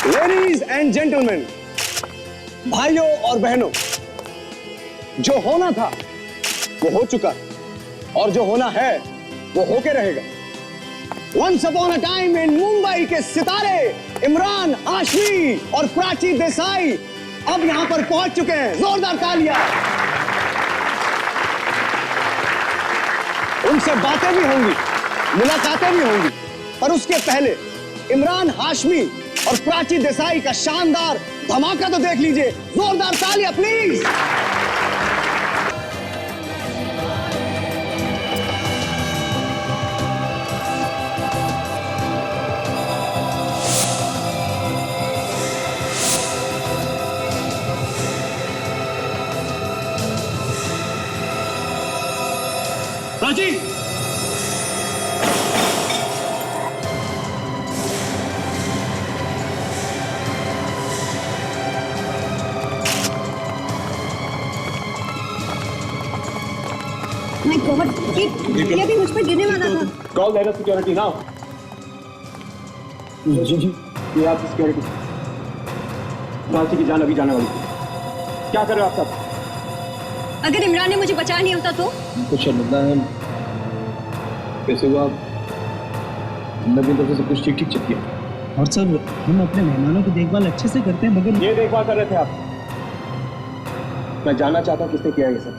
Ladies and gentleman, भाइयों और बहनों, जो होना था वो हो चुका और जो होना है वो होके रहेगा। Once upon a time in Mumbai के सितारे इमरान हाशमी और प्राची देसाई अब यहां पर पहुंच चुके हैं। जोरदार तालियां। उनसे बातें भी होंगी, मुलाकातें भी होंगी, पर उसके पहले इमरान हाशमी और प्राची देसाई का शानदार धमाका तो देख लीजिए। जोरदार तालियां प्लीज। प्राची, My God, ये भी मुझ पर गिरने वाला था। Call letter security now. जी, ये आपकी सिक्योरिटी। प्राची की जान अभी जाने वाली है। क्या कर रहे हो आप सब? अगर इमरान ने मुझे बचा नहीं होता तो? कुछ शर्मिंदा है। कैसे हुआ? हमने भी तरफ से कुछ ठीक चेक किया। और सर, हम अपने मेहमानों की देखभाल अच्छे से करते हैं, मगर ये देखभाल कर रहे थे आप? मैं जानना चाहता हूँ किसने किया ये सब।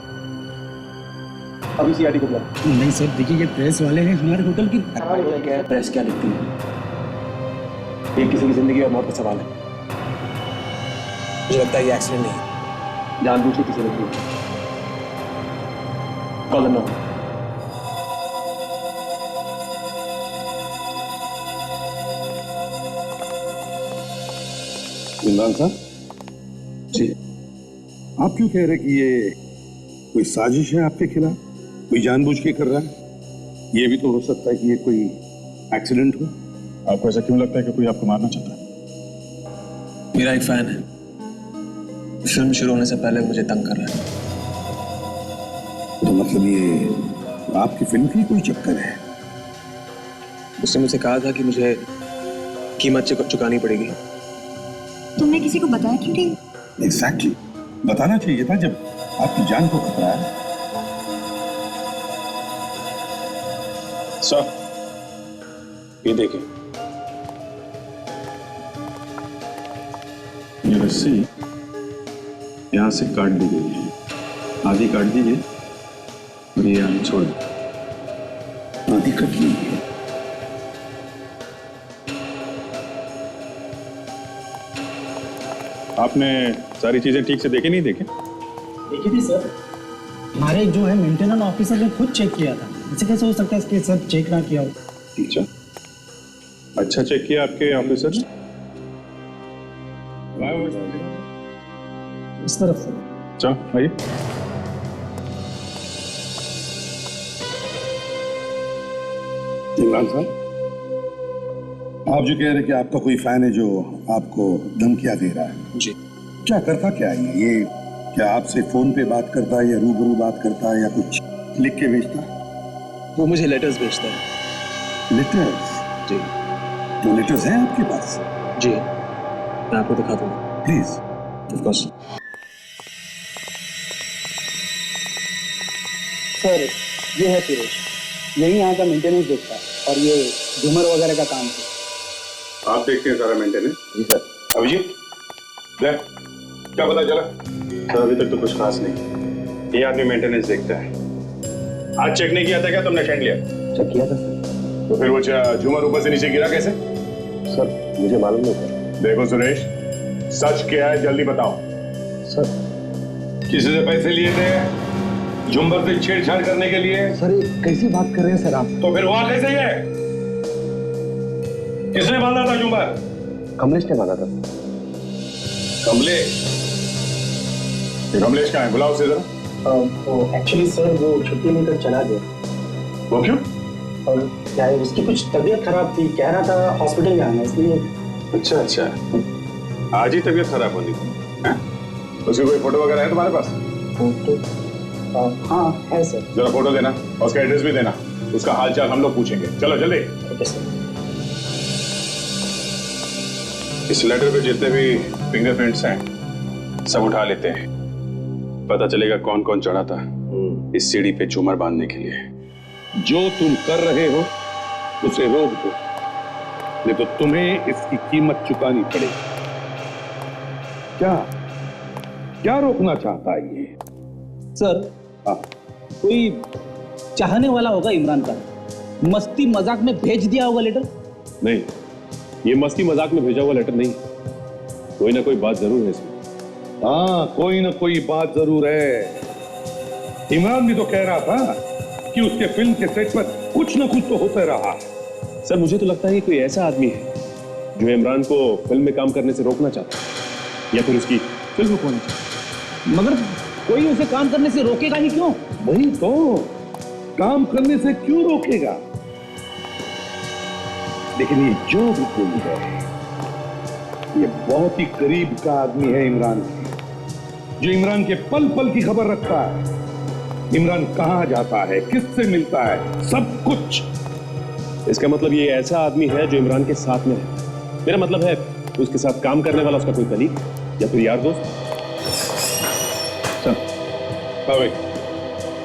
अभी सीआईडी को बुलाओ। नहीं सर, देखिए ये प्रेस वाले हैं हमारे होटल की। क्या है प्रेस क्या लिखती है? ये किसी की जिंदगी और मौत का सवाल है। मुझे लगता है ये एक्सीडेंट नहीं है। जानबूझ के किसी ने किया। Call no. इमरान साहब जी, आप क्यों कह रहे कि ये कोई साजिश है आपके खिलाफ? कोई जानबूझ के कर रहा है? ये भी तो हो सकता है कि ये कोई एक्सीडेंट हो। आपको ऐसा क्यों लगता है कि कोई आपको मारना चाहता है? मेरा एक फैन है, फिल्म शुरू होने से पहले मुझे तंग कर रहा है। तो मतलब ये आपकी फिल्म की कोई चक्कर है? उसने मुझसे कहा था कि मुझे कीमत चुकानी पड़ेगी। तुमने किसी को बताया क्यों नहीं? एग्जैक्टली, बताना चाहिए था जब आपकी जान को खतरा है। सर, ये देखिए, ये रस्सी यहाँ से काट दी गई है। आधी काट दीजिए और ये यहाँ छोड़ दो। आधी कट ली है। आपने सारी चीजें ठीक से देखी नहीं देखे? देखी थी सर, हमारे जो है मेंटेनेंस ऑफिसर ने खुद चेक किया था। ऐसे कैसे हो सकता है कि सर चेक ना किया हो? अच्छा चेक किया आपके ऑफिसर ने? इस तरफ से। अच्छा आइए। इमरान साहब, आप जो कह रहे हैं कि आपका कोई फैन है जो आपको धमकियां दे रहा है, जी, क्या करता क्या है ये? क्या आपसे फोन पे बात करता है या रूबरू बात करता है या कुछ लिख के भेजता है? वो मुझे लेटर्स भेजता है। लेटर्स? जी तो लेटर्स हैं आपके पास? जी, मैं आपको दिखा दूंगा। प्लीज। Of course. सर, ये है सुरेश, यही यहाँ का मेंटेनेंस देखता है और ये झूमर वगैरह का काम है। आप देखते हैं सारा मेंटेनेंस? जी सर। अभिजीत, देख, क्या पता चला? सर अभी तक तो कुछ खास नहीं। ये आदमी मेंटेनेंस देखता है। आज चेक नहीं किया था क्या तुमने? अटेंड लिया? चेक किया था। तो फिर वो झूमर ऊपर से नीचे गिरा कैसे? सर मुझे मालूम नहीं था। देखो सुरेश, सच क्या है जल्दी बताओ। सर, किसी से पैसे लिए थे झुम्बर से छेड़छाड़ करने के लिए? सर ये कैसी बात कर रहे हैं सर आप? तो फिर हुआ कैसे ये? किसने बांधा था झुम्बर? कमलेश ने बांधा था। कमलेश? ये कमलेश कहाँ है? बुलाओ उसे जरा। एक्चुअली सर वो छुट्टी लेकर चला गया। वो क्यों? और क्या है, उसकी कुछ तबीयत खराब थी, कह रहा था हॉस्पिटल जाना, इसलिए। अच्छा अच्छा, आज ही तबीयत खराब होनी थी? उसकी कोई फोटो वगैरह है तुम्हारे पास? फोटो? हाँ है सर। जरा फोटो देना और उसका एड्रेस भी देना, उसका हालचाल हम लोग पूछेंगे। चलो जल्दी। Okay sir. इस लेटर पे जितने भी फिंगरप्रिंट्स हैं सब उठा लेते हैं। पता चलेगा कौन कौन चढ़ा था इस सीढ़ी पे झूमर बांधने के लिए। जो तुम कर रहे हो उसे रोक दो, नहीं तो तुम्हें इसकी कीमत चुकानी पड़ेगी। क्या क्या रोकना चाहता है ये? सर हाँ, कोई चाहने वाला होगा इमरान का, मस्ती मजाक में भेज दिया होगा लेटर। नहीं, ये मस्ती मजाक में भेजा हुआ लेटर नहीं, कोई ना कोई बात जरूर है इसमें। हाँ, कोई ना कोई बात जरूर है। इमरान भी तो कह रहा था कि उसके फिल्म के सेट पर कुछ ना कुछ तो होता रहा। सर मुझे तो लगता है कि कोई ऐसा आदमी है जो इमरान को फिल्म में काम करने से रोकना चाहता है, या फिर उसकी फिल्म रुकवाना चाहता है। मगर कोई उसे काम करने से रोकेगा ही क्यों? वही तो, काम करने से क्यों रोकेगा? लेकिन ये जो भी कोई है, ये बहुत ही करीब का आदमी है इमरान के, जो इमरान के पल पल की खबर रखता है। इमरान कहां जाता है, किससे मिलता है, सब कुछ। इसका मतलब ये ऐसा आदमी है जो इमरान के साथ में है। मेरा मतलब है उसके साथ काम करने वाला उसका कोई कलीग या फिर यार दोस्त। सर, भाई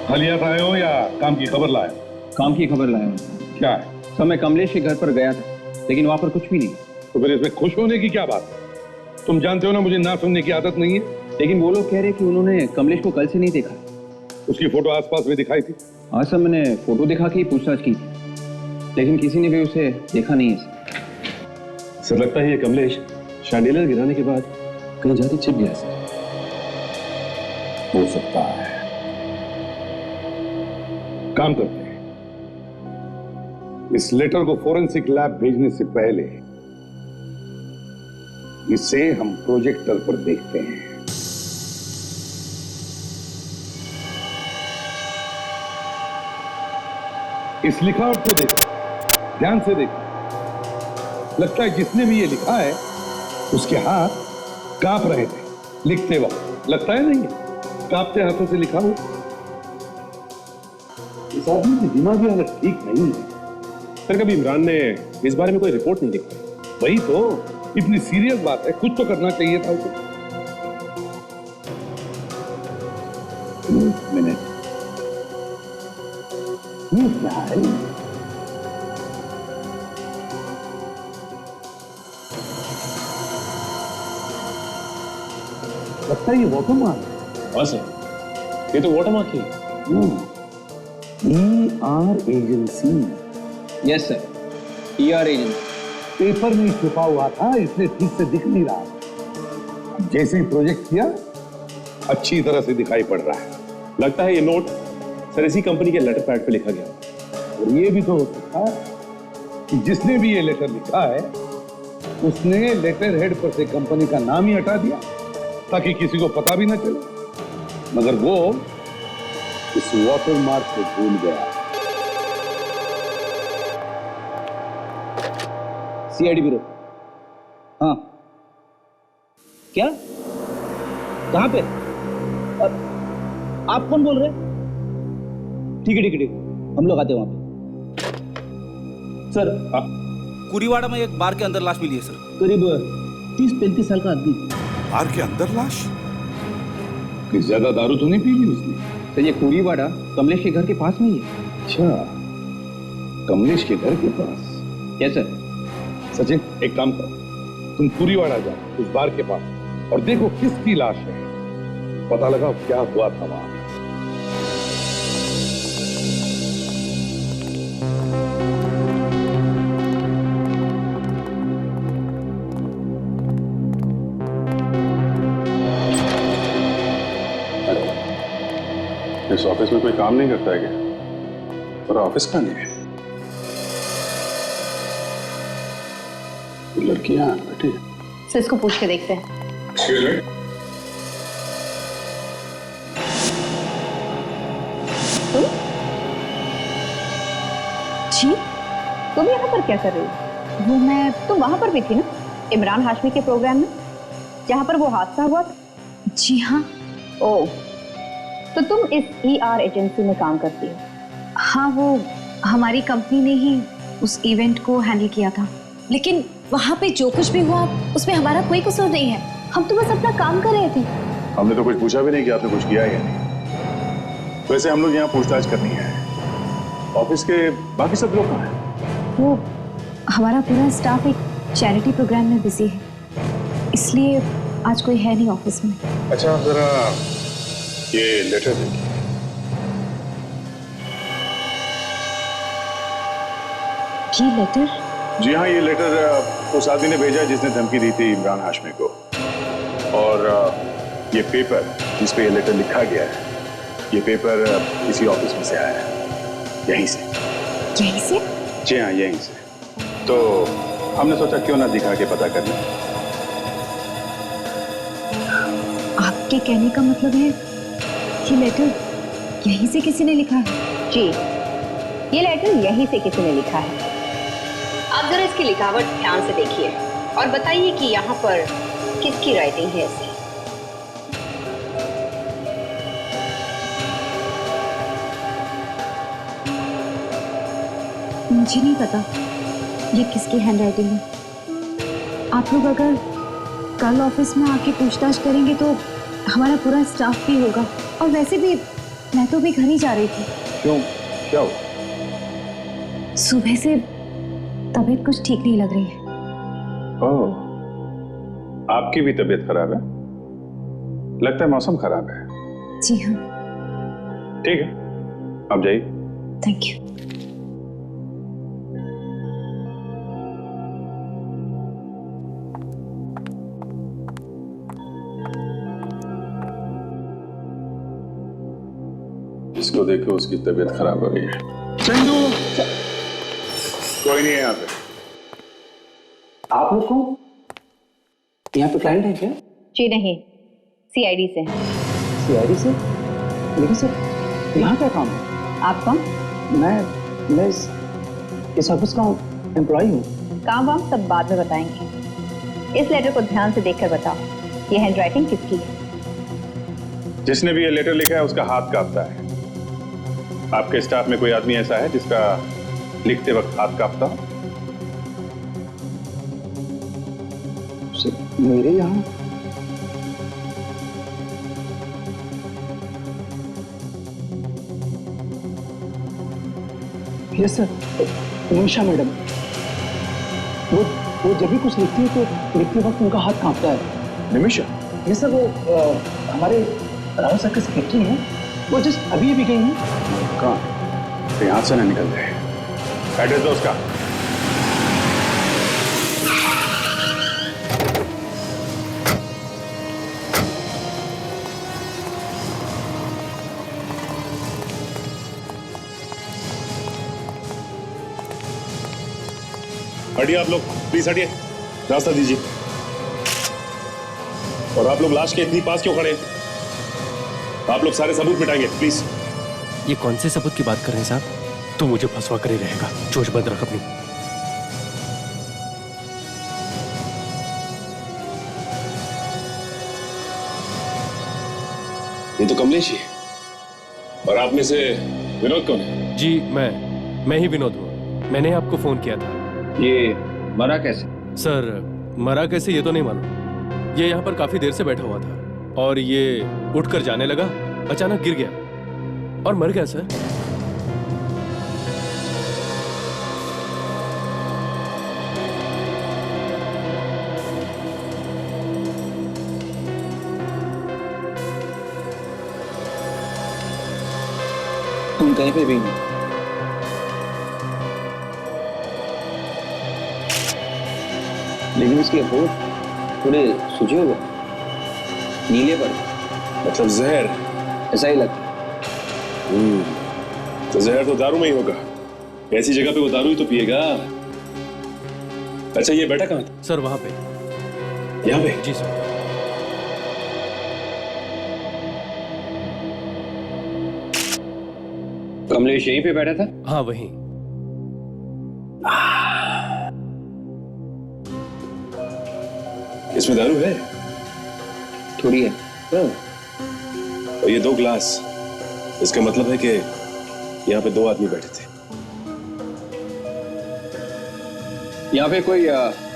हलियात आए हो या काम की खबर लाए? काम की खबर लाया हूं। क्या है? सर मैं कमलेश के घर पर गया था, लेकिन वहां पर कुछ भी नहीं। तो फिर इसमें खुश होने की क्या बात है? तुम जानते हो ना मुझे ना सुनने की आदत नहीं है। लेकिन वो लोग कह रहे कि उन्होंने कमलेश को कल से नहीं देखा। उसकी फोटो आसपास में दिखाई थी। आज सर मैंने फोटो दिखा के पूछताछ की थी, लेकिन किसी ने भी उसे देखा नहीं है। सर लगता है ये कमलेश शैंडिलियर गिराने के बाद कहीं जाके छिप गया सर। हो सकता है। काम करते हैं, इस लेटर को फोरेंसिक लैब भेजने से पहले इसे हम प्रोजेक्टर पर देखते हैं। इस लिखावट को देखो, ध्यान से देखो। लगता है जिसने भी ये लिखा है उसके हाथ कांप रहे थे लिखते वक्त। लगता है नहीं, कांपते हाथों से लिखा हो। इस आदमी की दिमागी हालत ठीक नहीं है। सर कभी इमरान ने इस बारे में कोई रिपोर्ट नहीं लिखी? वही तो, इतनी सीरियस बात है, कुछ तो करना चाहिए था उसे। एक मिनट, ये क्या है? लगता है ये वाटरमार्क है। हाँ सर, ये तो वाटरमार्क ही है। ER agency. Yes sir, ER agency. Paper में छुपा हुआ था, इसलिए ठीक से दिख नहीं रहा। जैसे ही प्रोजेक्ट किया अच्छी तरह से दिखाई पड़ रहा है। लगता है ये नोट सर इसी कंपनी के लेटर पैड पे लिखा गया। और ये भी तो हो सकता है कि जिसने भी ये लेटर लिखा है उसने लेटर हेड पर से कंपनी का नाम ही हटा दिया ताकि किसी को पता भी ना चले, मगर वो इस वाटरमार्क को भूल गया। CID bureau. हाँ, क्या? कहां पे? आप कौन बोल रहे हैं? ठीक है ठीक है ठीक है, हम लोग आते हैं वहां पे। सर, कुरीवाड़ा में एक बार के अंदर लाश मिली है सर। करीब 30-35 साल का आदमी। बार के अंदर लाश? कि ज्यादा दारू तो नहीं पी ली उसने? सर ये कुरीवाड़ा कमलेश के घर के पास में ही है। अच्छा, कमलेश के घर के पास। Yes sir. सचिन एक काम करो, तुम कुरीवाड़ा जाओ उस बार के पास और देखो किसकी लाश है, पता लगाओ क्या हुआ था वहां। इस ऑफिस में कोई काम नहीं करता है क्या? और ऑफिस का नहीं है। लड़कियां बैठी। सर इसको पूछ के देखते हैं। तुम? जी? तुम यहाँ पर क्या कर रही हो? वो मैं, तुम वहां पर भी थी ना, इमरान हाशमी के प्रोग्राम में, जहाँ पर वो हादसा हुआ था? जी हाँ। ओह, तो तुम इस ER एजेंसी में काम करती हो? हाँ, वो हमारी कंपनी ने ही उस इवेंट को हैंडल किया था। लेकिन वहाँ पे जो कुछ भी हुआ उसमें हमारा कोई कसूर नहीं है। हम तो बस अपना काम कर रहे थे। हमने तो कुछ पूछा भी नहीं कि आपने कुछ किया है या नहीं। वैसे हम लोग यहाँ पूछताछ करनी है। ऑफिस के बाकी सब लोग कहाँ हैं? वो हमारा पूरा स्टाफ एक चैरिटी प्रोग्राम में बिजी है, इसलिए आज कोई है नहीं ऑफिस में। अच्छा, आप जरा ये लेटर देखिए। ये लेटर? जी हाँ, ये लेटर उस आदमी ने भेजा जिसने धमकी दी थी इमरान हाशमी को। और ये पेपर जिस पे ये लेटर लिखा गया है, ये पेपर इसी ऑफिस में से आया है, यहीं से। यहीं से? जी हाँ, यहीं से। तो हमने सोचा क्यों ना दिखा के पता कर लें। आपके कहने का मतलब है ये लेटर यहीं से किसी ने लिखा है? जी, ये लेटर यहीं से किसी ने लिखा है। आप जरा इसकी लिखावट ध्यान से देखिए और बताइए कि यहाँ पर किसकी राइटिंग है इसे। मुझे नहीं पता ये किसकी हैंडराइटिंग है। आप लोग अगर कल ऑफिस में आके पूछताछ करेंगे तो हमारा पूरा स्टाफ भी होगा। और वैसे भी मैं तो भी घर ही जा रही थी। क्यों, क्या हुआ? सुबह से तबीयत कुछ ठीक नहीं लग रही है। ओह, आपकी भी तबीयत खराब है? लगता है मौसम खराब है। जी हाँ। ठीक है, आप जाइए। Thank you. इसको देखो, उसकी तबीयत खराब हो रही है। चंदू, कोई नहीं है यहाँ पे। आप लोग कौन? यहाँ पे क्लाइंट है क्या? जी नहीं, सीआईडी से हैं। सीआईडी से? लेकिन सर यहाँ क्या काम है? आप कौन? मैं इस ऑफिस का एम्प्लॉय हूँ। काम वाम सब बाद में बताएंगे। इस लेटर को ध्यान से देखकर बताओ, ये हैंडराइटिंग किसकी है? जिसने भी ये लेटर लिखा है उसका हाथ कांपता है। आपके स्टाफ में कोई आदमी ऐसा है जिसका लिखते वक्त हाथ कांपता हो? मेरे यहाँ यस सर, निमिषा मैडम। वो जब भी कुछ लिखती है तो लिखते वक्त उनका हाथ कांपता है। निमिषा? यस सर, वो हमारे राव सर के सेक्रेटरी हैं। वो जस्ट अभी गई हैं। कहाँ? तो यहाँ से ना निकल रहे। एड्रेस दो उसका। हटिए आप लोग, प्लीज हटिए, रास्ता दीजिए। और आप लोग लाश के इतनी पास क्यों खड़े? आप लोग सारे सबूत मिटाएंगे, प्लीज। ये कौन से सबूत की बात कर रहे हैं साहब? तू मुझे फंसवा कर ही रहेगा। चोच बंद रख अपनी। ये तो कमलेश ही है। और आप में से विनोद कौन है? जी मैं ही विनोद हूँ। मैंने आपको फोन किया था। ये मरा कैसे? सर मरा कैसे ये तो नहीं मालूम। ये यहाँ पर काफी देर से बैठा हुआ था और ये उठकर जाने लगा, अचानक गिर गया और मर गया सर। तुम कहीं पे भी नहीं। लेकिन उसके होठ थोड़े सूजे हुए, नीले पर। मतलब जहर? ऐसा ही लगता। तो जहर तो दारू में ही होगा। ऐसी जगह पे वो दारू ही तो पिएगा। अच्छा, ये बैठा कहाँ था? सर वहां पे। यहाँ पे? जी सर। कमलेश यहीं पे बैठा था? हाँ वहीं। इसमें दारू है? थोड़ी है। और ये 2 ग्लास, इसका मतलब है कि यहाँ पे 2 आदमी बैठे थे। यहाँ पे कोई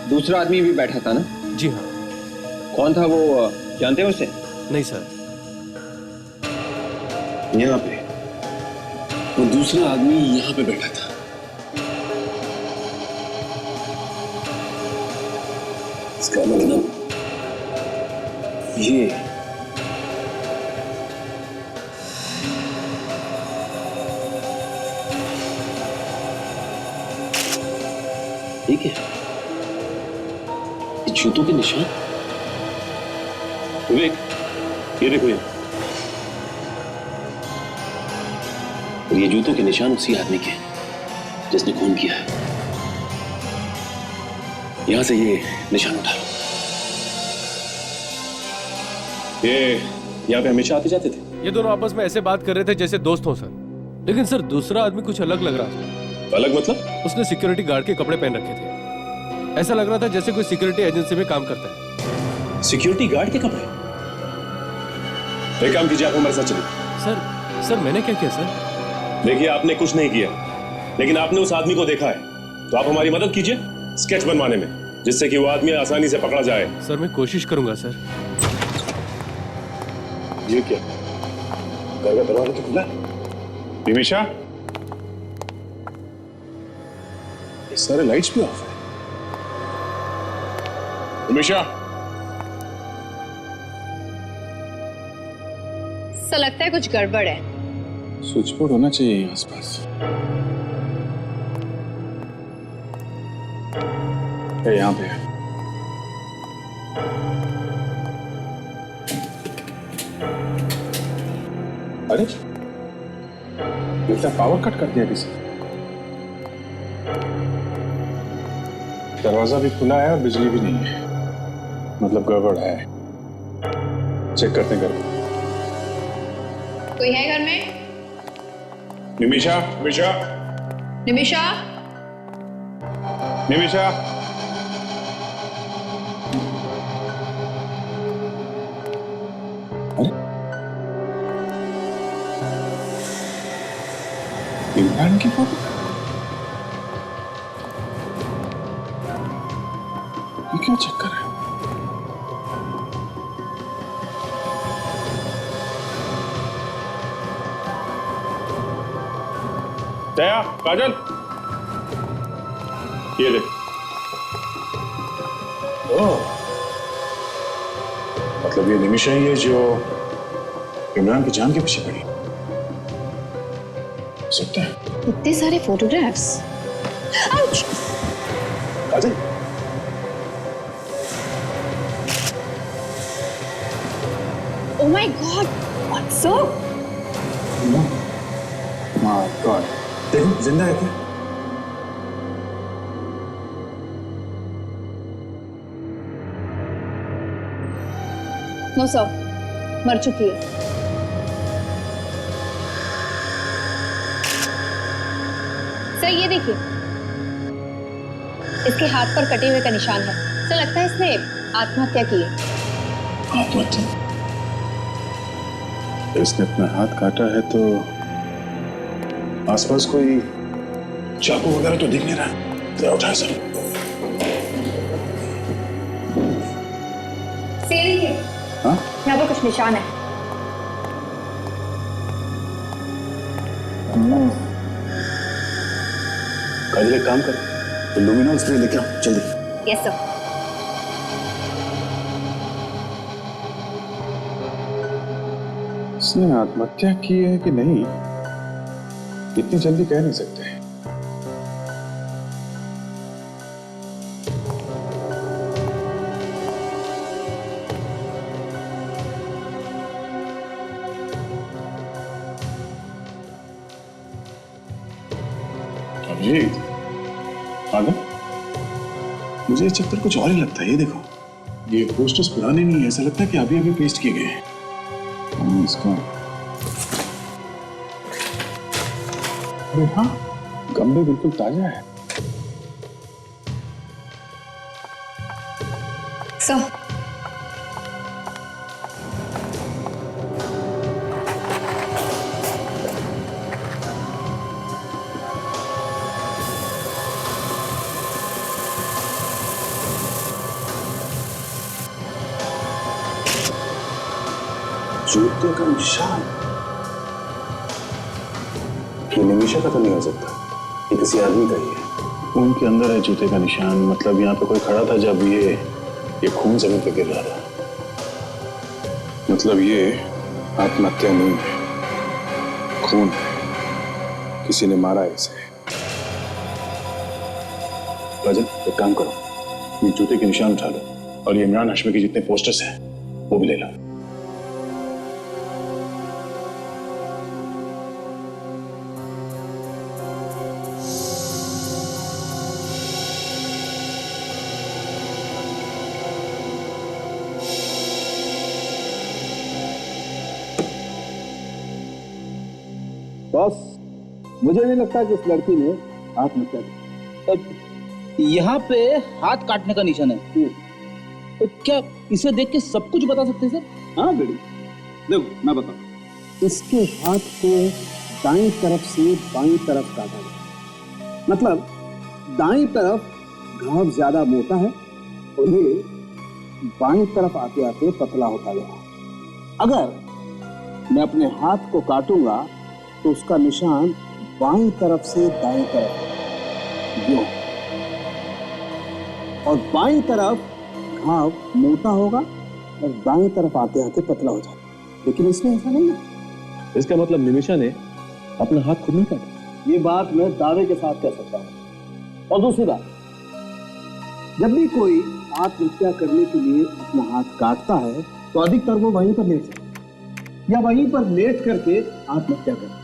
दूसरा आदमी भी बैठा था ना? जी हाँ। कौन था वो, जानते हो उसे? नहीं सर। यहाँ पे वो दूसरा आदमी यहाँ पे बैठा था। इसका मतलब ये ठीक है, ये जूतों के निशान। विवेक, ये देखो ये। और ये जूतों के निशान उसी आदमी के जिसने खून किया है। यहां से ये निशान उठा लो। ये यहाँ पे हमेशा आते जाते थे? ये दोनों आपस में ऐसे बात कर रहे थे जैसे दोस्त हो सर। लेकिन सर दूसरा आदमी कुछ अलग लग रहा था। अलग मतलब? उसने सिक्योरिटी गार्ड के कपड़े पहन रखे थे। ऐसा लग रहा था जैसे कोई सिक्योरिटी एजेंसी में काम करता है। सिक्योरिटी गार्ड के कपड़े? एक काम कीजिए, आप हमारे साथ चलिए। सर मैंने क्या किया सर? देखिए, आपने कुछ नहीं किया, लेकिन आपने उस आदमी को देखा है, तो आप हमारी मदद कीजिए स्केच बनवाने में, जिससे कि वो आदमी आसानी से पकड़ा जाए। सर मैं कोशिश करूंगा सर। ये क्या? घर का दरवाजा तो खुला है। निमिषा, ये सारे लाइट्स भी ऑफ है। निमिषा, सा लगता है कुछ गड़बड़ है। स्विच बोर्ड होना चाहिए यहाँ आसपास। यहाँ पे है। अरे, इतना पावर कट कर दिया किसी। दरवाजा भी खुला है और बिजली भी नहीं है, मतलब गड़बड़ है। चेक करते हैं घर को। कोई है घर में? निमिषा, निमिषा, निमिषा, निमिषा। इमरान की फोटो? ये क्या चक्कर है? दया, काजल, ये देख। ओह, मतलब ये निमिषा ही है जो इमरान की जान के पीछे पड़ी। सकता है। इतने सारे photographs. Ouch! Kajal, Oh my God! What's up? My God, देखो जिंदा है क्या? नो सर, मर चुकी है। सर ये देखिए, इसके हाथ पर कटे हुए का निशान है। सर लगता है इसने आत्महत्या की है। आत्महत्या? इसने अपना हाथ काटा है तो आसपास कोई चाकू वगैरह तो दिख नहीं रहा। तो उठाए सर। देखिए, हाँ? यहाँ पर कुछ निशान है। काजल एक काम कर, लुमिनॉल स्प्रे लेके आओ जल्दी। Yes sir. इसने आत्महत्या की है कि नहीं, इतनी जल्दी कह नहीं सकते। अभिजीत, आगे मुझे ये चक्कर कुछ और ही लगता है। ये देखो, ये पोस्टर्स पुराने नहीं है, ऐसा लगता है कि अभी अभी पेस्ट किए गए हैं। इसका अरे हाँ, गमले बिल्कुल ताजा है। सर जूते का निशान। ये निमिषा का तो नहीं हो सकता, ये किसी आदमी का ही है। खून के अंदर है जूते का निशान, मतलब यहाँ पे कोई खड़ा था जब ये खून जमीन पे गिर रहा था। मतलब ये आत्महत्या नहीं है, खून है, किसी ने मारा है इसे। राजन, एक काम करो, ये जूते के निशान उठा लो और ये इमरान हाशमी के जितने पोस्टर्स हैं वो भी ले लो। बॉस, मुझे नहीं लगता कि इस लड़की ने आत्महत्या की। यहाँ पे हाथ काटने का निशान है, तो क्या इसे देख के सब कुछ बता सकते हैं सर? हाँ बेटी, देखो मैं बताऊं, इसके हाथ को दाईं तरफ से बाईं तरफ काटा गया, मतलब दाईं तरफ घाव ज्यादा मोटा है और ये बाईं तरफ आते आते पतला होता गया। अगर मैं अपने हाथ को काटूंगा तो उसका निशान बाईं तरफ से दाईं तरफ यूं, और बाईं तरफ घाव मोटा होगा और दाईं तरफ आते आते पतला हो जाएगा। लेकिन इसमें ऐसा नहीं है। इसका मतलब निमिषा ने अपना हाथ खुद नहीं काटा? ये बात मैं दावे के साथ कह सकता हूँ। और दूसरी बात, जब भी कोई आत्महत्या करने के लिए अपना हाथ काटता है तो अधिकतर वो वहीं पर लेट जाता है या वहीं पर लेट करके आत्महत्या करता है।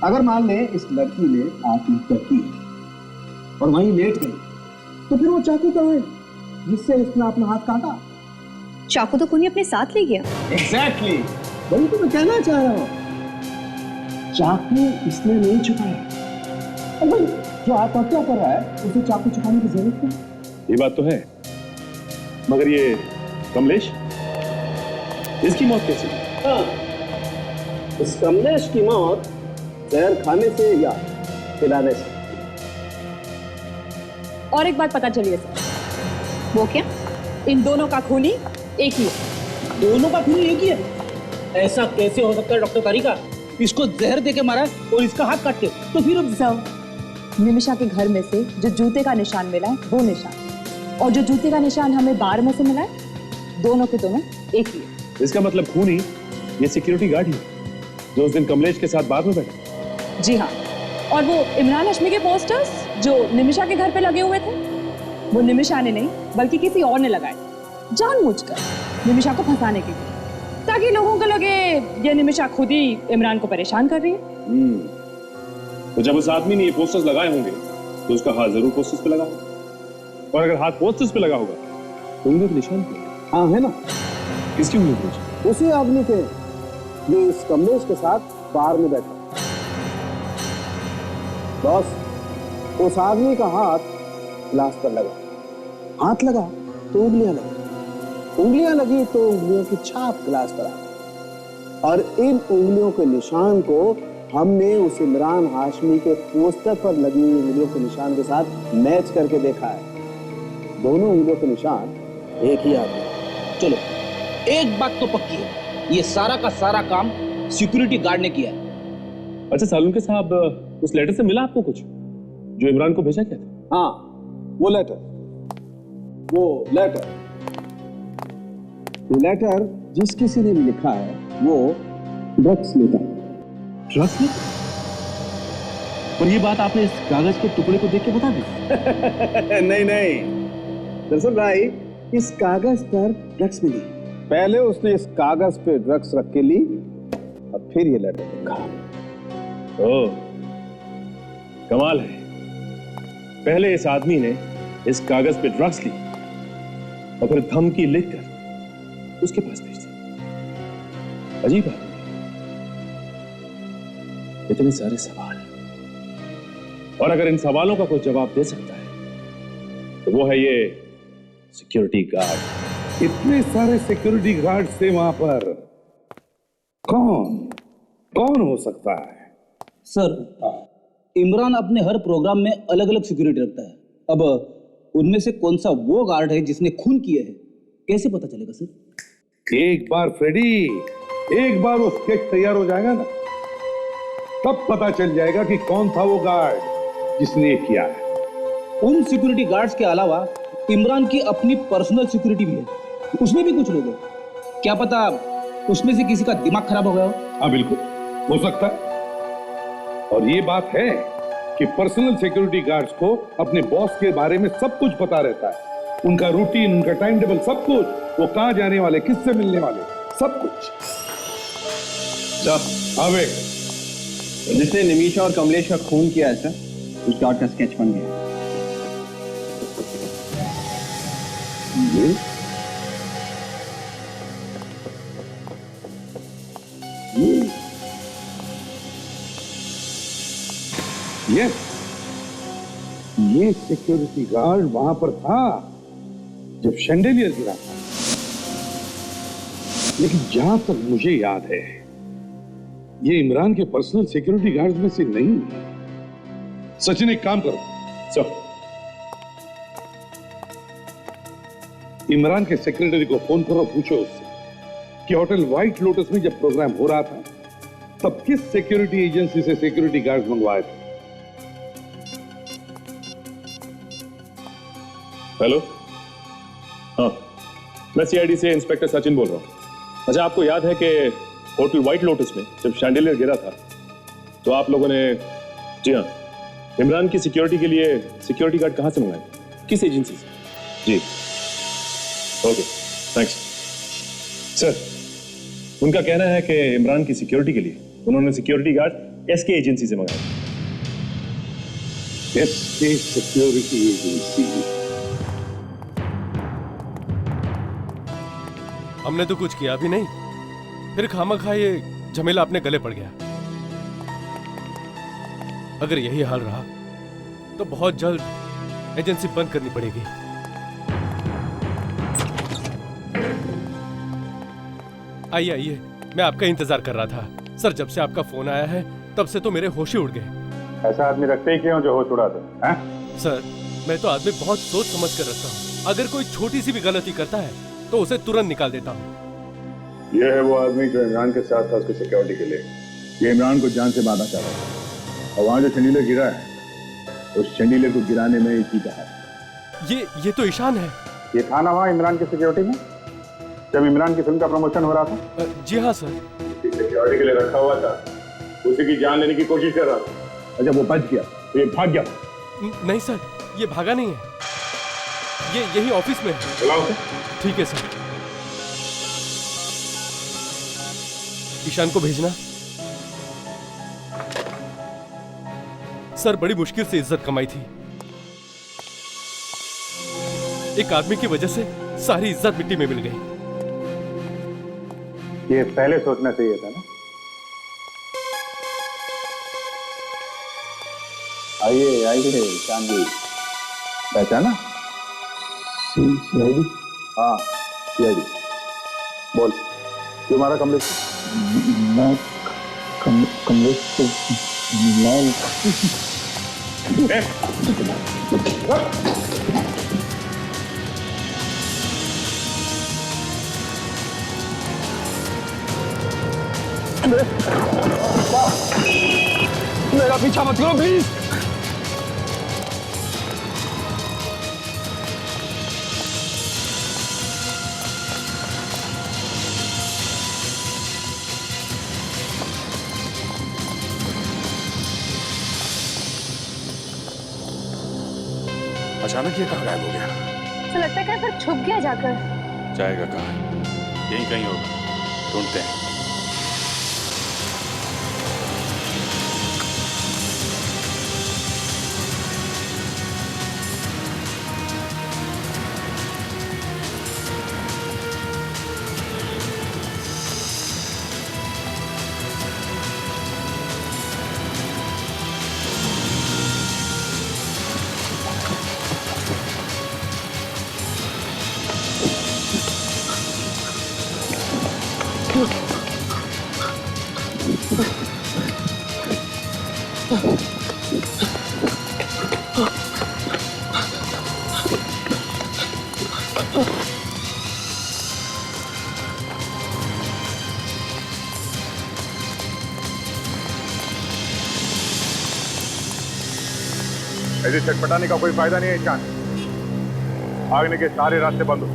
अगर मान लें इस लड़की ने आत्महत्या की और वहीं लेट गई, तो फिर वो चाकू कहाँ है जिससे इसने अपना हाथ काटा? चाकू तो कोई अपने साथ ले गया। एग्जैक्टली, वही तो मैं कहना चाह रहा हूँ। चाकू इसने नहीं छुपाया, और भाई जो आत्महत्या कर रहा है उसे चाकू छुपाने की जरूरत नहीं। ये बात तो है, मगर ये कमलेश, इसकी मौत कैसे हुई? हाँ, इस कमलेश की मौत जहर खाने से या पिलाने से। और एक बात पता चली है सर। वो क्या? इन दोनों का खूनी एक ही है। दोनों का खून एक ही है? ऐसा कैसे हो सकता है डॉक्टर तारिका? इसको जहर देके मारा और इसका हाथ काट के, तो फिर सर, निमिषा के घर में से जो जूते का निशान मिला है वो निशान, और जो जूते का निशान हमें बार में से मिला है, दोनों के दोनों एक ही है। इसका मतलब खूनी ये सिक्योरिटी गार्ड ही जो उस दिन कमलेश के साथ बार में बैठा। जी हाँ, और वो इमरान हाशमी के पोस्टर्स जो निमिषा के घर पे लगे हुए थे, वो निमिषा ने नहीं बल्कि किसी और ने लगाए, जानबूझकर निमिषा को फंसाने के लिए, ताकि लोगों को लगे ये निमिषा खुद ही इमरान को परेशान कर रही है। तो जब उस आदमी ने ये पोस्टर्स लगाए होंगे तो उसका हाथ जरूर पोस्टर्स पे लगा होगा, और अगर हाथ पोस्टर्स पे लगा होगा तो उंगली के निशान पे। हाँ है ना। किसकी उंगली पे? उसी आदमी के जो इस कमलेश के साथ बाहर में बैठा। बॉस, उस आदमी का हाथ गिलास पर लगा, हाथ लगा तो उंगलियां लगी, उंगलियां लगी तो उंगलियों की छाप गिलास पर आ गई, और इन उंगलियों के निशान को हमने उस इमरान हाशमी के पोस्टर पर लगी हुई उंगलियों के निशान के साथ मैच करके देखा है। दोनों उंगलियों के निशान एक ही आदमी। चलो, एक बात तो पक्की है, ये सारा का सारा काम सिक्योरिटी गार्ड ने किया है। अच्छा सालुंके साहब, उस लेटर से मिला आपको कुछ जो इमरान को भेजा क्या था? हाँ, वो लेटर जिस किसी ने भी लिखा है वो ड्रग्स लेता है। ड्रग्स लेता? और ये बात आपने इस कागज के टुकड़े को देख के बता दी? नहीं, दरअसल भाई, इस कागज पर ड्रग्स मिली। पहले उसने इस कागज पे ड्रग्स रख के ली और फिर ये लेटर लिखा। ओह, कमाल है। पहले इस आदमी ने इस कागज पे ड्रग्स ली और फिर धमकी लिखकर उसके पास भेज दी। अजीब बात, इतने सारे सवाल, और अगर इन सवालों का कोई जवाब दे सकता है तो वो है ये सिक्योरिटी गार्ड। इतने सारे सिक्योरिटी गार्ड थे वहां पर, कौन हो सकता है? सर, इमरान अपने हर प्रोग्राम में अलग अलग सिक्योरिटी रखता है। अब उनमें से कौन सा वो गार्ड है जिसने खून किया है, कैसे पता चलेगा सर? एक बार फ्रेडी, एक बार वो स्केच तैयार हो जाएगा ना, तब पता चल जाएगा कि कौन था वो गार्ड जिसने ये किया है। उन सिक्योरिटी गार्ड्स के अलावा इमरान की अपनी पर्सनल सिक्योरिटी भी है, उसमें भी कुछ लोग हैं। क्या पता उसमें से किसी का दिमाग खराब हो गया हो। हाँ बिल्कुल हो सकता है। और ये बात है कि पर्सनल सिक्योरिटी गार्ड्स को अपने बॉस के बारे में सब कुछ पता रहता है, उनका रूटीन, उनका टाइम टेबल, सब कुछ, वो कहां जाने वाले, किससे मिलने वाले, सब कुछ। अबे जिसने निमिषा और कमलेश का खून किया है सर, उस गार्ड का स्केच बन गया। ये सिक्योरिटी गार्ड वहां पर था जब शैंडेलियर गिरा था। लेकिन जहां तक मुझे याद है, ये इमरान के पर्सनल सिक्योरिटी गार्ड में से नहीं है। सचिन एक काम करो, इमरान के सेक्रेटरी को फोन करो, पूछो उससे कि होटल व्हाइट लोटस में जब प्रोग्राम हो रहा था तब किस सिक्योरिटी एजेंसी से सिक्योरिटी गार्ड मंगवाए थे। हेलो, हाँ, मैं सीआईडी से इंस्पेक्टर सचिन बोल रहा हूँ। अच्छा, आपको याद है कि होटल व्हाइट लोटस में जब शैंडेलियर गिरा था तो आप लोगों ने, जी हाँ, इमरान की सिक्योरिटी के लिए सिक्योरिटी गार्ड कहाँ से मंगाए, किस एजेंसी से? जी, ओके, थैंक्स। सर, उनका कहना है कि इमरान की सिक्योरिटी के लिए उन्होंने सिक्योरिटी गार्ड एसके एजेंसी से मंगाए। SK security agency? हमने तो कुछ किया भी नहीं, फिर खामखा ये झमेला अपने गले पड़ गया। अगर यही हाल रहा तो बहुत जल्द एजेंसी बंद करनी पड़ेगी। आइए आइए, मैं आपका इंतजार कर रहा था। सर, जब से आपका फोन आया है तब से तो मेरे होश ही उड़ गए। ऐसा आदमी रखते ही क्यों जो होश उड़ा दे? सर, मैं तो आदमी बहुत सोच समझ कर रखता हूँ। अगर कोई छोटी सी भी गलती करता है तो उसे तुरंत निकाल देता हूँ। यह है वो आदमी जो इमरान के साथ था उसकी सिक्योरिटी के लिए। ये इमरान को जान से मारना चाह रहा था, और वहां जो शैंडिलियर गिरा है उस शैंडिलियर को गिराने में ही जीता है। ये तो ईशान है। ये था ना वहाँ इमरान की सिक्योरिटी में जब इमरान की फिल्म का प्रमोशन हो रहा था? जी हाँ सर। सिक्योरिटी के लिए रखा हुआ था, उसी की जान लेने की कोशिश कर रहा था। अच्छा, वो बच गया तो ये भाग गया? नहीं सर, ये भागा नहीं है, ये यही ऑफिस में है। बुलाओ उसे। ठीक है सर। ईशान को भेजना। सर, बड़ी मुश्किल से इज्जत कमाई थी, एक आदमी की वजह से सारी इज्जत मिट्टी में मिल गई। ये पहले सोचना चाहिए था ना। आइए आइए चांदी, पहचाना? सीआईडी? हाँ सीआईडी। बोल, क्यों मारा कमलेश? मैं कमलेश को मेरा पीछा मत करो प्लीज। अचानक ये कहाँ गायब हो गया? तो लगता है कहीं पर छुप गया जाकर। जाएगा कहाँ? यहीं कहीं होगा, ढूंढते हैं। मेरे छटपटाने का कोई फायदा नहीं है चांद। भागने के सारे रास्ते बंद हो।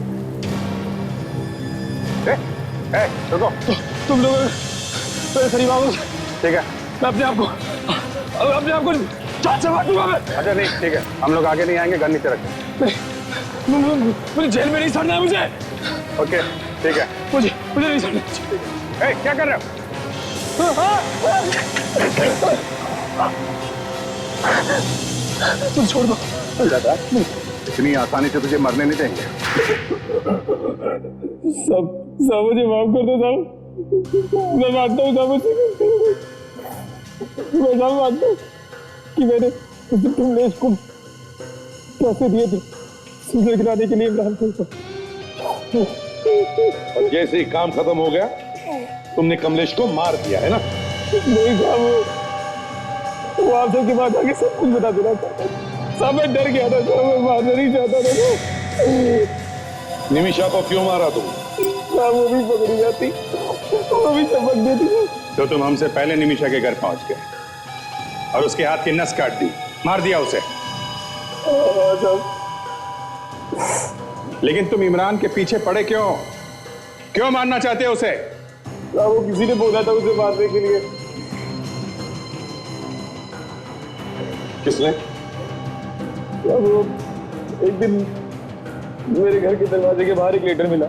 रुको। तुम लोग मेरे करीब आओ। ठीक है, मैं अपने आप को जान से मारूंगा मैं। अच्छा नहीं, ठीक है, हम लोग आगे नहीं आएंगे, गन नीचे रखें। मुझे जेल में नहीं सड़ना है मुझे। ओके ठीक है, मुझे नहीं सड़ना। क्या कर रहे हो? तुम छोड़ दो दादा, इतनी आसानी से तुझे मरने नहीं देंगे। सब मुझे माफ कर दो साहब। मैं मानता हूँ साहब, मैं मानता हूँ कि मैंने कमलेश को पैसे दिए थे सिगरेट गिराने के लिए इमरान को। और जैसे ही काम खत्म हो गया तुमने कमलेश को मार दिया है ना? नहीं साहब, वो आप सबके बाद आगे सब कुछ बता देना चाहता था साहब। मैं डर गया था साहब, मैं मारना नहीं चाहता था। निमिषा को क्यों मारा तुम? साहब वो भी पकड़ी जाती, वो भी चमक देती। तो तुम हमसे पहले निमिषा के घर पहुंच गए और उसके हाथ की नस काट दी, मार दिया उसे। लेकिन तुम इमरान के पीछे पड़े क्यों मारना चाहते हो उसे? वो किसी ने बोला था उसे मारने के लिए। किसने? वो एक दिन मेरे घर के दरवाजे के बाहर एक लेटर मिला,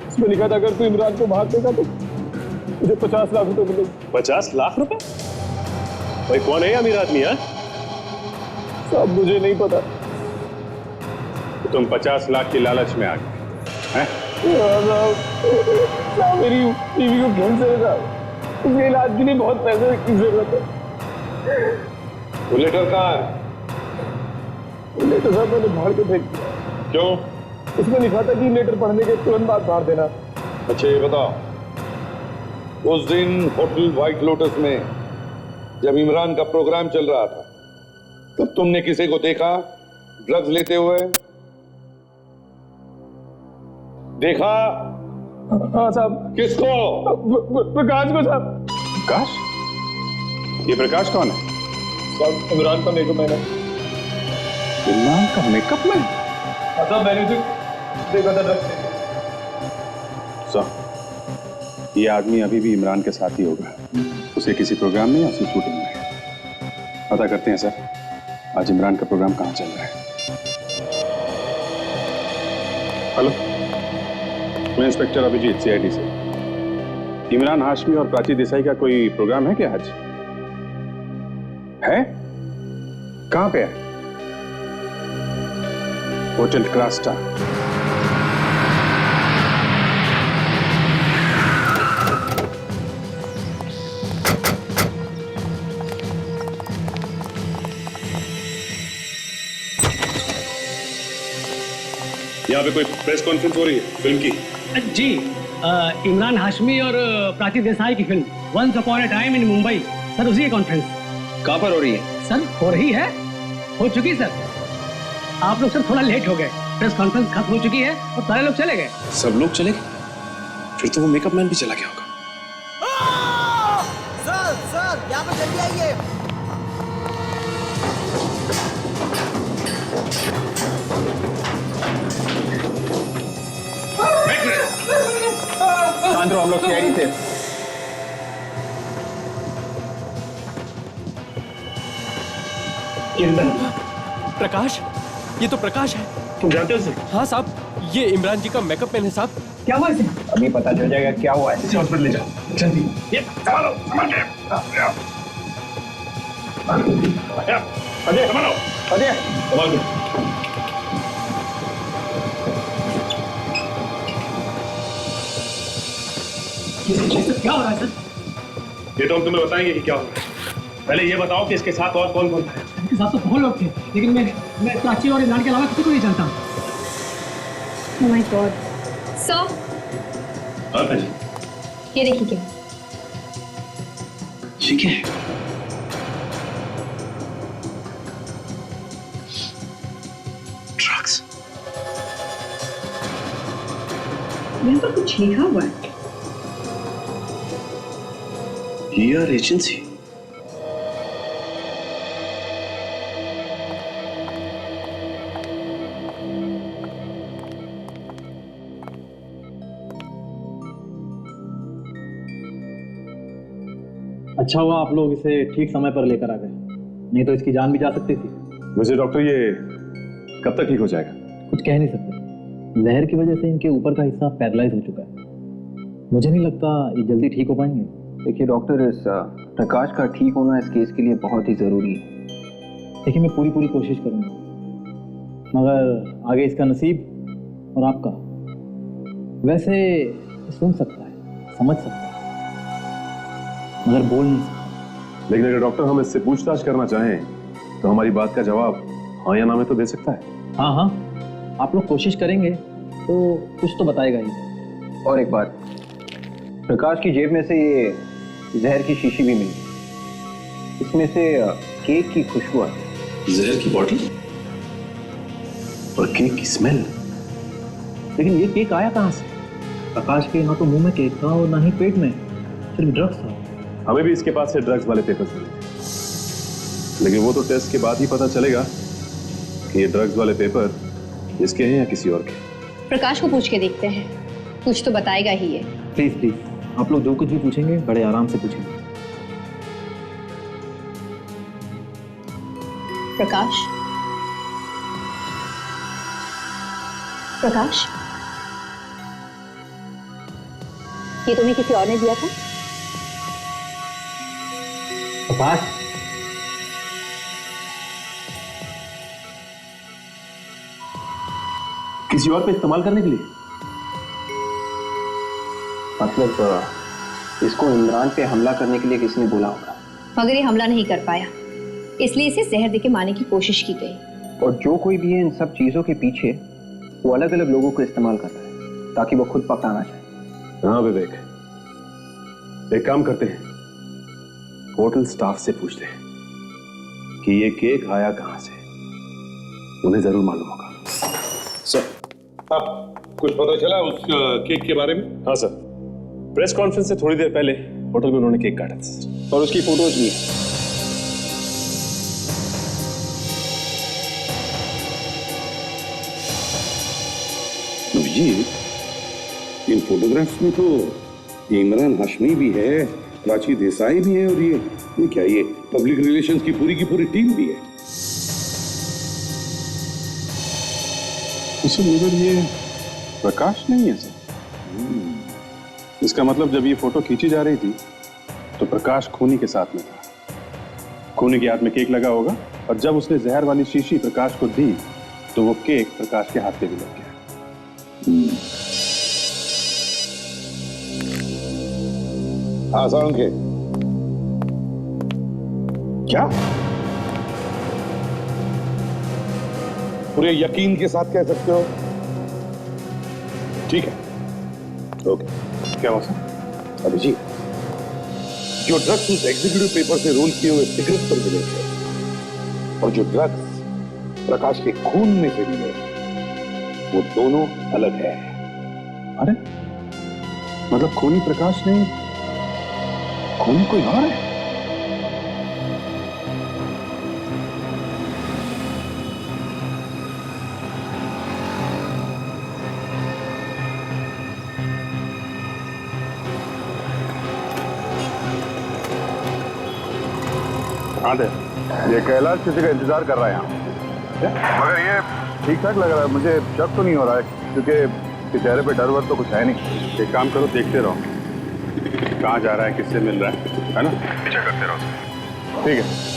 उसमें लिखा था अगर तू इमरान को मार देगा तो मुझे 50 लाख रुपए मिलेंगे। 50 लाख रुपए? भाई कौन है अमीर आदमी? यार साहब मुझे नहीं पता। तुम 50 लाख की लालच में आ गए हैं? मेरी बीवी को कैंसर है साहब, उसके इलाज के लिए बहुत पैसे की जरूरत है। वो लेटर कहाँ है? लेटर साहब मैंने भाड़ के फेंक दिया। क्यों? उसमें लिखा था कि लेटर पढ़ने के तुरंत बाद फाड़ देना। अच्छा ये बताओ, उस दिन होटल व्हाइट लोटस में जब इमरान का प्रोग्राम चल रहा था तब तुमने किसी को देखा ड्रग्स लेते हुए? देखा? हाँ साहब। किसको? प्रकाश को साहब। प्रकाश? ये प्रकाश कौन है? साहब इमरान का मेकअप मैन है। इमरान का मेकअप मैन? साहब मैंने उसे देखा था ड्रग्स। ये आदमी अभी भी इमरान के साथ ही होगा, उसे किसी प्रोग्राम में या उसकी शूटिंग में। पता करते हैं सर, आज इमरान का प्रोग्राम कहाँ चल रहा है। हेलो, मैं इंस्पेक्टर अभिजीत, CID से। इमरान हाशमी और प्राची देसाई का कोई प्रोग्राम है क्या आज? है? कहाँ पे है? होटल क्रास्टा। यहाँ पे कोई प्रेस कॉन्फ्रेंस हो रही है फिल्म की? जी, इमरान हाशमी और प्राची देसाई की film once upon a time in Mumbai, sir उसी की कॉन्फ्रेंस। कहाँ पर हो रही है? सर हो रही है, हो चुकी सर। आप लोग सर थोड़ा लेट हो गए, प्रेस कॉन्फ्रेंस खत्म हो चुकी है और सारे लोग चले गए। सब लोग चले गए? फिर तो वो मेकअप मैन भी चला गया होगा। सर यहाँ पर जल्दी आइए। शांत रहो, हम लोग CID से। प्रकाश, ये तो प्रकाश है। तुम जानते हो इसे? हाँ साहब, ये इमरान जी का मेकअप मैन है साहब। क्या हुआ इसे? अभी पता चल जाएगा क्या हुआ है। इसे हॉस्पिटल ले जाओ जल्दी। ये संभालो, संभाल के। अजय संभालो, अजय संभाल के। क्या हो रहा है सर? ये तो हम तुम्हें बताएंगे कि क्या हो रहा है। पहले ये बताओ कि इसके साथ और कौन कौन था? इसके साथ तो बहुत लोग थे, लेकिन मैं प्राची और इमरान के अलावा किसी को नहीं जानता। Oh my God. सर, हाँ जी, ये देखिए क्या। ठीक है। ड्रग्स। यहाँ पर कुछ लिखा हुआ है। Year agency. अच्छा हुआ आप लोग इसे ठीक समय पर लेकर आ गए, नहीं तो इसकी जान भी जा सकती थी। वैसे डॉक्टर ये कब तक ठीक हो जाएगा? कुछ कह नहीं सकते, जहर की वजह से इनके ऊपर का हिस्सा पैरालाइज हो चुका है। मुझे नहीं लगता ये जल्दी ठीक हो पाएंगे। देखिए डॉक्टर, इस प्रकाश का ठीक होना इस केस के लिए बहुत ही जरूरी है। देखिए मैं पूरी कोशिश करूंगा, मगर आगे इसका नसीब और आपका। वैसे सुन सकता है, समझ सकता है, मगर बोल नहीं सकता। लेकिन अगर डॉक्टर हम इससे पूछताछ करना चाहें तो हमारी बात का जवाब हाँ या ना में तो दे सकता है। हाँ, आप लोग कोशिश करेंगे तो कुछ तो बताएगा ही। और एक बात, प्रकाश की जेब में से ये जहर की शीशी भी मिली, इसमें से केक की खुशबू आती। जहर की बॉटल और केक की स्मेल। लेकिन ये केक आया कहाँ से? प्रकाश के ना तो मुंह में केक था और ना ही पेट में, सिर्फ ड्रग्स था। हमें भी इसके पास से ड्रग्स वाले पेपर्स मिले थे, लेकिन वो तो टेस्ट के बाद ही पता चलेगा कि ये ड्रग्स वाले पेपर इसके हैं या किसी और के। प्रकाश को पूछ के देखते हैं, कुछ तो बताएगा ही ये। प्लीज आप लोग जो कुछ भी पूछेंगे बड़े आराम से पूछेंगे। प्रकाश, प्रकाश, ये तुम्हें किसी और ने दिया था? प्रकाश, किसी और पे इस्तेमाल करने के लिए? मतलब इसको इमरान पे हमला करने के लिए किसी ने बोला होगा, मगर ये हमला नहीं कर पाया, इसलिए इसे जहर देके मारने की कोशिश की गई। और जो कोई भी है इन सब चीजों के पीछे, वो अलग अलग लोगों को इस्तेमाल कर रहा है ताकि वो खुद पकड़ाना चाहे। हाँ विवेक, एक काम करते हैं, होटल स्टाफ से पूछते हैं कि ये केक आया कहां से, उन्हें जरूर मालूम होगा। सर, कुछ पता चला उस केक के बारे में? हाँ सर, प्रेस कॉन्फ्रेंस से थोड़ी देर पहले होटल में उन्होंने केक काटा था और उसकी फोटोज भी है। इन फोटोग्राफ्स में तो इमरान हाशमी भी है, प्राची देसाई भी है, और ये क्या, ये पब्लिक रिलेशंस की पूरी टीम भी है। मगर ये प्रकाश नहीं है सर। इसका मतलब जब ये फोटो खींची जा रही थी तो प्रकाश खूनी के साथ में था। खूनी के हाथ में केक लगा होगा, और जब उसने जहर वाली शीशी प्रकाश को दी तो वो केक प्रकाश के हाथ पे भी लग गया। हाँ साउंड के क्या पूरे यकीन के साथ कह सकते हो? ठीक है, ओके। क्या हुआ सर? अभिजीत, जो ड्रग्स उस एग्जीक्यूटिव पेपर से रोल किए हुए सिगरेट पर मिले थे और जो ड्रग्स प्रकाश के खून में से मिले, वो दोनों अलग है। अरे मतलब खूनी प्रकाश नहीं, खूनी कोई और है? हाँ दे, ये कैलाश किसी का इंतजार कर रहा है यहाँ, मगर ये ठीक ठाक लग रहा है, मुझे शक तो नहीं हो रहा है क्योंकि चेहरे पे डर वर तो कुछ है नहीं। एक काम करो, देखते रहो कहाँ जा रहा है, किससे मिल रहा है ना, पीछा करते रहो। ठीक है।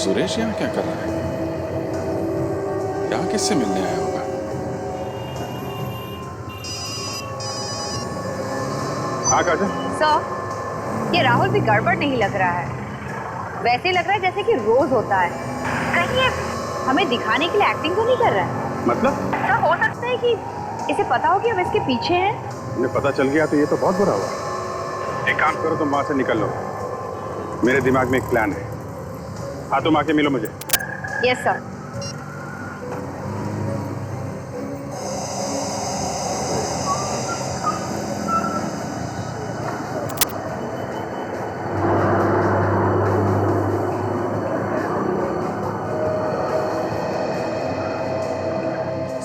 सुरेश यहाँ क्या कर रहा है? यहाँ किससे मिलने आया होगा? हाँ काजल, सर, ये राहुल भी गड़बड़ नहीं लग रहा है। वैसे लग रहा है जैसे कि रोज होता है। कहीं ये हमें दिखाने के लिए एक्टिंग तो नहीं कर रहा है? मतलब? सर, हो सकता है कि इसे पता हो कि हम इसके पीछे हैं। उन्हें पता चल गया तो ये तो बहुत बुरा हुआ। एक काम करो, तुम वहां से निकल लो। मेरे दिमाग में एक प्लान है। हाँ, तुम आके मिलो मुझे। Yes sir.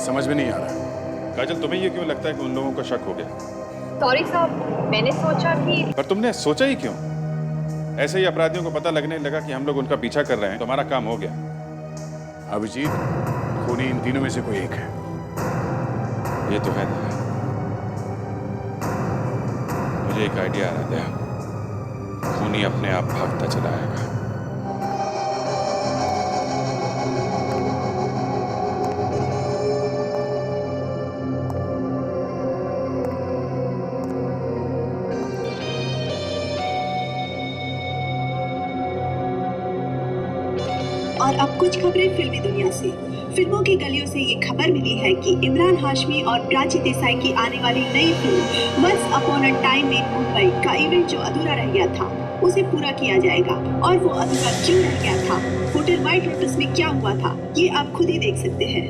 समझ में नहीं आ रहा। काजल, तुम्हें ये क्यों लगता है कि उन लोगों को शक हो गया? सॉरी साहब, मैंने सोचा कि... पर तुमने सोचा ही क्यों? ऐसे ही अपराधियों को पता लगने लगा कि हम लोग उनका पीछा कर रहे हैं तो हमारा काम हो गया। अभिजीत खूनी इन तीनों में से कोई एक है। ये तो है दया। मुझे एक आइडिया आ रहा है दया। खूनी अपने आप भागता चला आएगा। और अब कुछ खबरें फिल्मी दुनिया से। फिल्मों की गलियों से ये खबर मिली है कि इमरान हाशमी और प्राची देसाई की आने वाली नई film once upon a time in Mumbai का इवेंट जो अधूरा रह गया था उसे पूरा किया जाएगा। और वो अधूरा क्यों रह गया था, होटल व्हाइट लोटस में क्या हुआ था, ये आप खुद ही देख सकते हैं।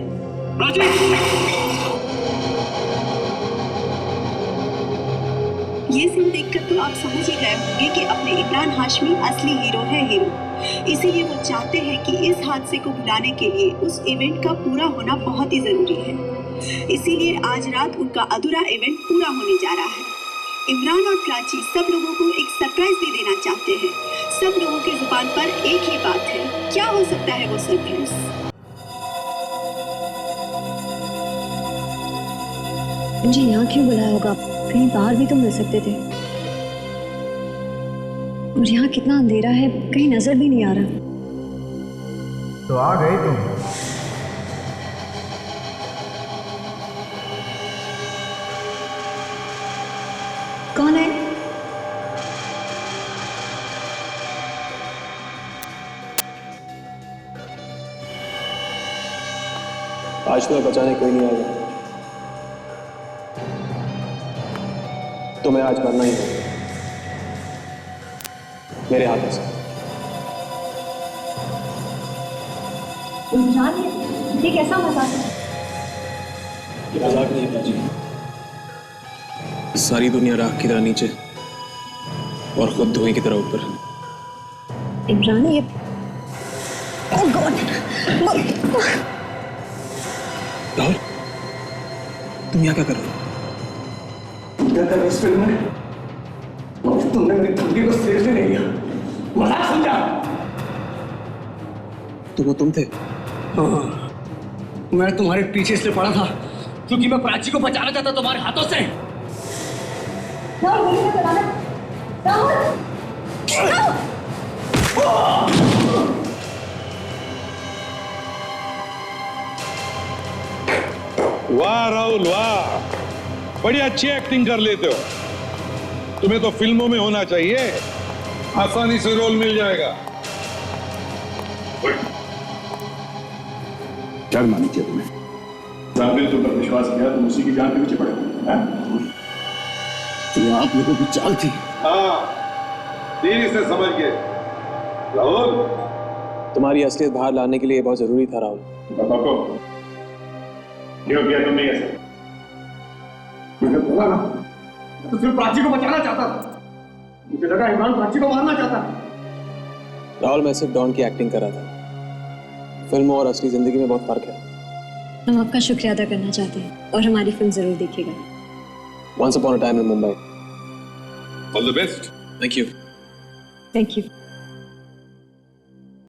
ये सीन देखकर तो आप समझ ही गए होंगे कि अपने इमरान हाशमी असली हीरो है हीरो। इसीलिए वो चाहते हैं कि इस हादसे को भुलाने के लिए उस इवेंट का पूरा होना बहुत ही जरूरी है। इसीलिए आज रात उनका अधूरा इवेंट पूरा होने जा रहा है। इमरान और प्राची सब लोगों को एक सरप्राइज दे देना चाहते हैं। सब लोगों की जुबान पर एक ही बात है, क्या हो सकता है वो सरप्राइज? मुझे यहाँ क्यों बुलाया होगा? कहीं बाहर भी तो मिल सकते थे। और यहाँ कितना अंधेरा है, कहीं नजर भी नहीं आ रहा। तो आ गई तुम। कौन है? आज तुम्हें बचाने कोई नहीं आएगा। तुम्हें आज मरना ही होगा मेरे हाथों से। ये कैसा मजाक है? ये मजाक नहीं है जी। सारी दुनिया राख की तरह नीचे और खुद धुएं की तरह ऊपर। इमरान, ये राहुल, तुम यहाँ क्या कर रहे हो? क्या कर इस फिल्म में? तुमने मेरी धमकी को सीरियसली नहीं लिया, मजाक समझा। तो वो तुम थे? हाँ, मैं तुम्हारे पीछे इसलिए पड़ा था क्योंकि मैं प्राची को बचाना चाहता तुम्हारे हाथों से। वाह राहुल वाह, बड़ी अच्छी एक्टिंग कर लेते हो। तुम्हें तो फिल्मों में होना चाहिए, आसानी से रोल मिल जाएगा। क्या मानी चाहिए तुम्हें? आपने तुम पर विश्वास किया, तुम उसी की जान के पीछे पड़े। तो आप लोगों की चाल थी। हाँ, धीरे से समझ गए। राहुल, तुम्हारी असलियत बाहर लाने के लिए बहुत जरूरी था राहुल। क्यों किया तुमने ऐसा? मैंने बोला ना, तो सिर्फ प्राची को बचाना चाहता था। मुझे लगा इमरान प्राची को मारना चाहता। राहुल, मैं सिर्फ डॉन की एक्टिंग कर रहा था। फिल्म और असली जिंदगी में बहुत फर्क है। हम आपका शुक्रिया अदा करना चाहते हैं और हमारी फिल्म जरूर देखिएगा। Once upon a time in Mumbai. All the best. Thank you. Thank you.